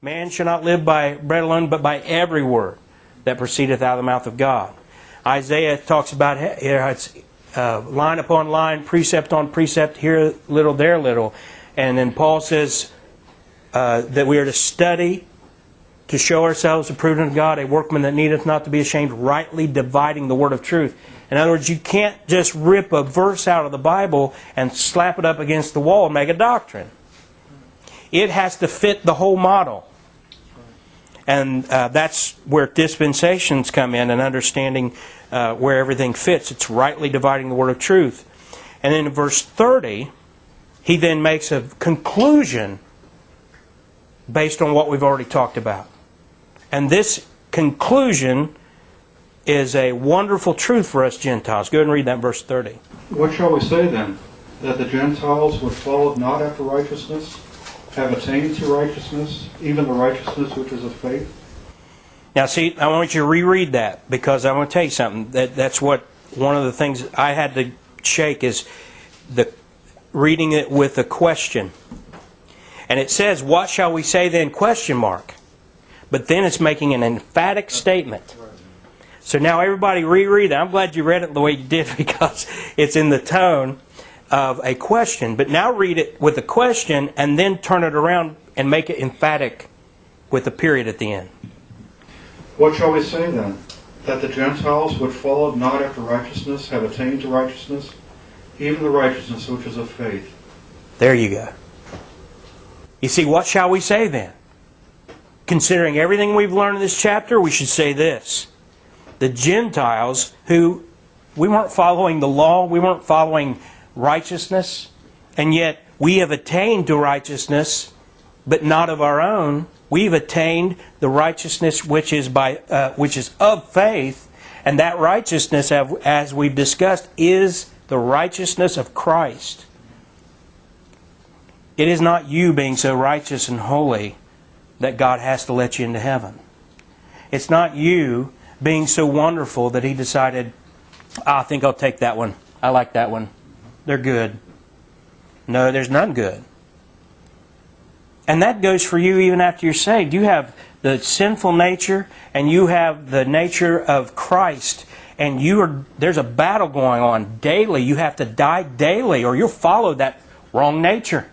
Man shall not live by bread alone, but by every word that proceedeth out of the mouth of God. Isaiah talks about it's line upon line, precept on precept, here little, there little. And then Paul says that we are to study to show ourselves approved unto God, a workman that needeth not to be ashamed, rightly dividing the word of truth. In other words, you can't just rip a verse out of the Bible and slap it up against the wall and make a doctrine. It has to fit the whole model. And that's where dispensations come in and understanding where everything fits. It's rightly dividing the word of truth. And then in verse 30, he then makes a conclusion based on what we've already talked about. And this conclusion is a wonderful truth for us Gentiles. Go ahead and read that verse 30. What shall we say then? That the Gentiles which followed not after righteousness have attained to righteousness, even the righteousness which is of faith? Now see, I want you to reread that, because I want to tell you something. That's what one of the things I had to shake is the reading it with a question. And it says, what shall we say then? Question mark. But then it's making an emphatic statement. So now everybody reread that. I'm glad you read it the way you did, because it's in the tone of a question. But now read it with a question and then turn it around and make it emphatic with a period at the end. What shall we say then? That the Gentiles which followed not after righteousness have attained to righteousness, even the righteousness which is of faith. There you go. You see, what shall we say then? Considering everything we've learned in this chapter, we should say this. The Gentiles who, we weren't following the law, we weren't following righteousness, and yet we have attained to righteousness, but not of our own. We've attained the righteousness which is of faith, and that righteousness, as we've discussed, is the righteousness of Christ. It is not you being so righteous and holy that God has to let you into heaven. It's not you being so wonderful that He decided, I think I'll take that one. I like that one. They're good. No, there's none good. And that goes for you even after you're saved. You have the sinful nature and you have the nature of Christ. And there's a battle going on daily. You have to die daily or you'll follow that wrong nature.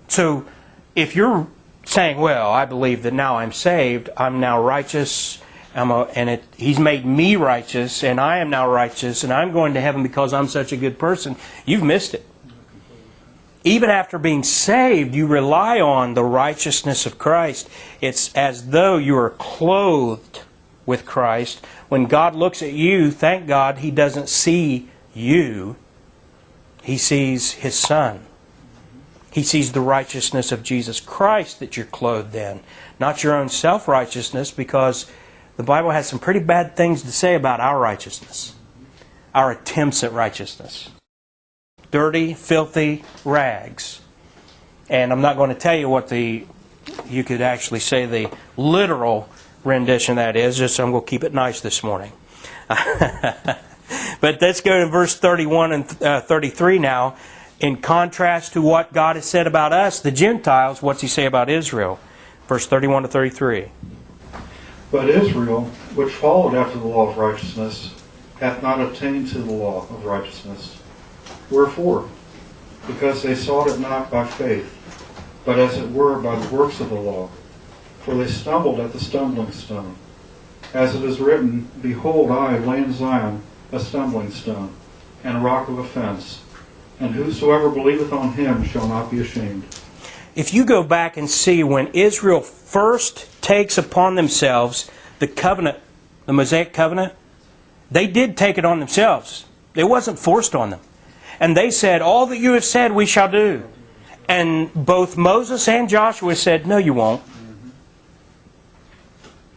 So if you're saying, well, I believe that now I'm saved, I'm now righteous, He's made me righteous, and I am now righteous, and I'm going to heaven because I'm such a good person, you've missed it. Even after being saved, you rely on the righteousness of Christ. It's as though you are clothed with Christ. When God looks at you, thank God He doesn't see you. He sees His Son. He sees the righteousness of Jesus Christ that you're clothed in. Not your own self-righteousness, because the Bible has some pretty bad things to say about our righteousness. Our attempts at righteousness. Dirty, filthy rags. And I'm not going to tell you what you could actually say the literal rendition of that is, just I'm going to keep it nice this morning. But let's go to verse 31 and 33 now. In contrast to what God has said about us, the Gentiles, what's He say about Israel? Verse 31 to 33. But Israel, which followed after the law of righteousness, hath not obtained to the law of righteousness. Wherefore? Because they sought it not by faith, but as it were by the works of the law. For they stumbled at the stumbling stone. As it is written, Behold, I lay in Zion a stumbling stone, and a rock of offense, and whosoever believeth on Him shall not be ashamed. If you go back and see when Israel first takes upon themselves the covenant, the Mosaic covenant, they did take it on themselves. It wasn't forced on them. And they said, all that you have said we shall do. And both Moses and Joshua said, no, you won't.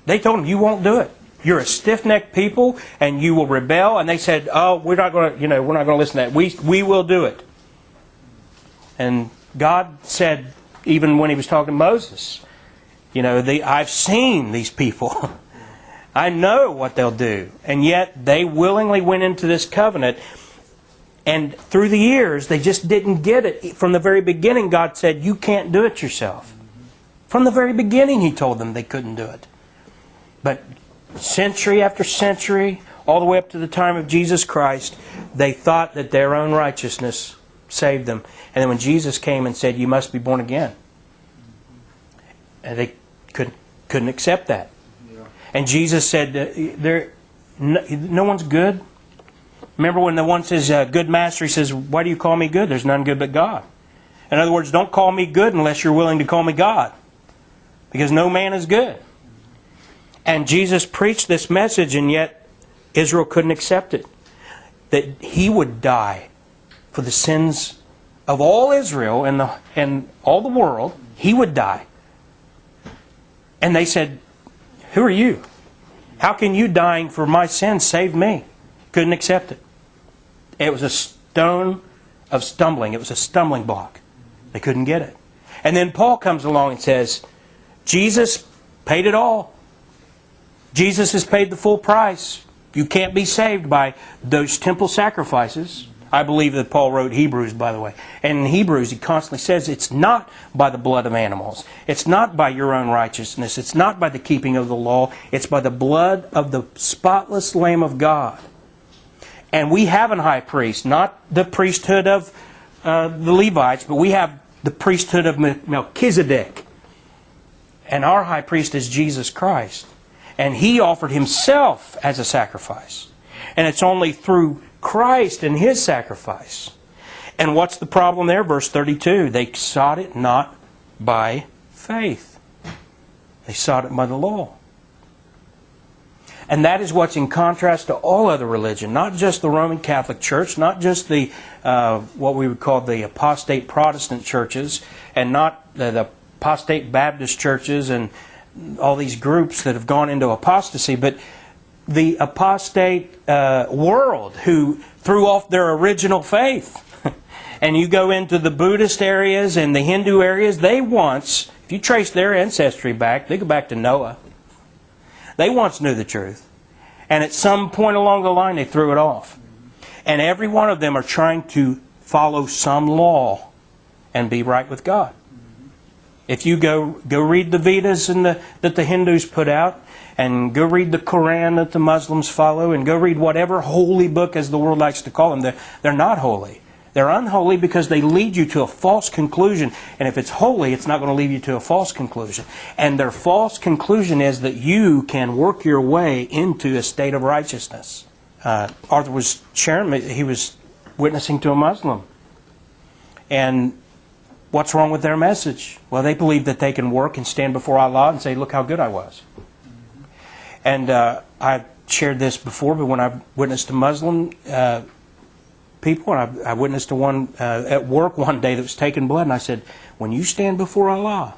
They told them, you won't do it. You're a stiff-necked people, and you will rebel. And they said, "Oh, we're not going to listen to that. We will do it." And God said, even when He was talking to Moses, I've seen these people. I know what they'll do. And yet they willingly went into this covenant. And through the years, they just didn't get it. From the very beginning, God said, "You can't do it yourself. From the very beginning He told them they couldn't do it. But century after century, all the way up to the time of Jesus Christ, they thought that their own righteousness saved them. And then when Jesus came and said, you must be born again, and they couldn't accept that. Yeah. And Jesus said, no one's good. Remember when the one says, good master, he says, why do you call me good? There's none good but God. In other words, don't call me good unless you're willing to call me God. Because no man is good. And Jesus preached this message, and yet Israel couldn't accept it. That He would die for the sins of all Israel and all the world. He would die. And they said, who are you? How can you dying for my sins save me? Couldn't accept it. It was a stone of stumbling. It was a stumbling block. They couldn't get it. And then Paul comes along and says, Jesus paid it all. Jesus has paid the full price. You can't be saved by those temple sacrifices. I believe that Paul wrote Hebrews, by the way. And in Hebrews, he constantly says it's not by the blood of animals. It's not by your own righteousness. It's not by the keeping of the law. It's by the blood of the spotless Lamb of God. And we have an high priest, not the priesthood of the Levites, but we have the priesthood of Melchizedek. And our high priest is Jesus Christ. And He offered Himself as a sacrifice. And it's only through Christ and His sacrifice. And what's the problem there? Verse 32. They sought it not by faith. They sought it by the law. And that is what's in contrast to all other religion. Not just the Roman Catholic Church, not just the what we would call the apostate Protestant churches, and not the apostate Baptist churches and all these groups that have gone into apostasy, but the apostate world who threw off their original faith. And you go into the Buddhist areas and the Hindu areas, they once, if you trace their ancestry back, they go back to Noah. They once knew the truth. And at some point along the line, they threw it off. And every one of them are trying to follow some law and be right with God. If you go read the Vedas that the Hindus put out, and go read the Quran that the Muslims follow, and go read whatever holy book, as the world likes to call them, they're not holy. They're unholy because they lead you to a false conclusion. And if it's holy, it's not going to lead you to a false conclusion. And their false conclusion is that you can work your way into a state of righteousness. Arthur was sharing, he was witnessing to a Muslim. And what's wrong with their message? Well, they believe that they can work and stand before Allah and say, look how good I was. And I've shared this before, but when I witnessed to Muslim people, and I witnessed to one at work one day that was taking blood, and I said, when you stand before Allah,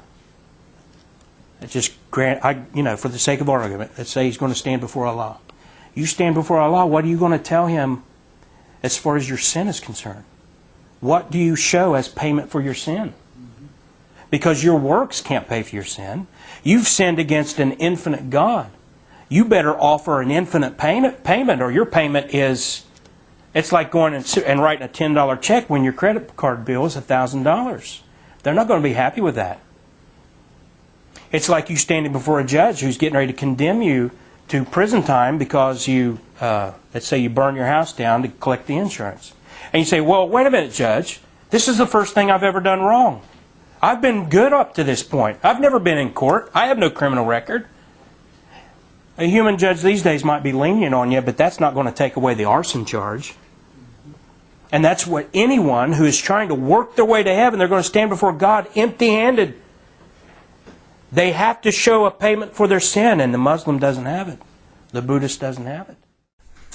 just for the sake of argument, let's say he's going to stand before Allah. You stand before Allah, what are you going to tell Him as far as your sin is concerned? What do you show as payment for your sin? Because your works can't pay for your sin. You've sinned against an infinite God. You better offer an infinite payment, or your payment is, it's like going and writing a $10 check when your credit card bill is $1,000. They're not going to be happy with that. It's like you standing before a judge who's getting ready to condemn you to prison time because you, let's say you burn your house down to collect the insurance. And you say, well, wait a minute, Judge. This is the first thing I've ever done wrong. I've been good up to this point. I've never been in court. I have no criminal record. A human judge these days might be lenient on you, but that's not going to take away the arson charge. And that's what anyone who is trying to work their way to heaven, they're going to stand before God empty-handed. They have to show a payment for their sin, and the Muslim doesn't have it. The Buddhist doesn't have it.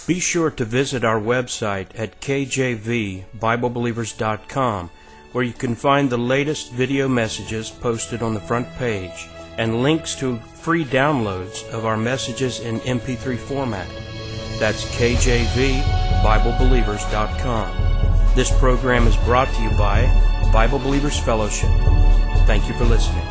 Be sure to visit our website at kjvbiblebelievers.com, where you can find the latest video messages posted on the front page and links to free downloads of our messages in MP3 format. That's kjvbiblebelievers.com. This program is brought to you by Bible Believers Fellowship. Thank you for listening.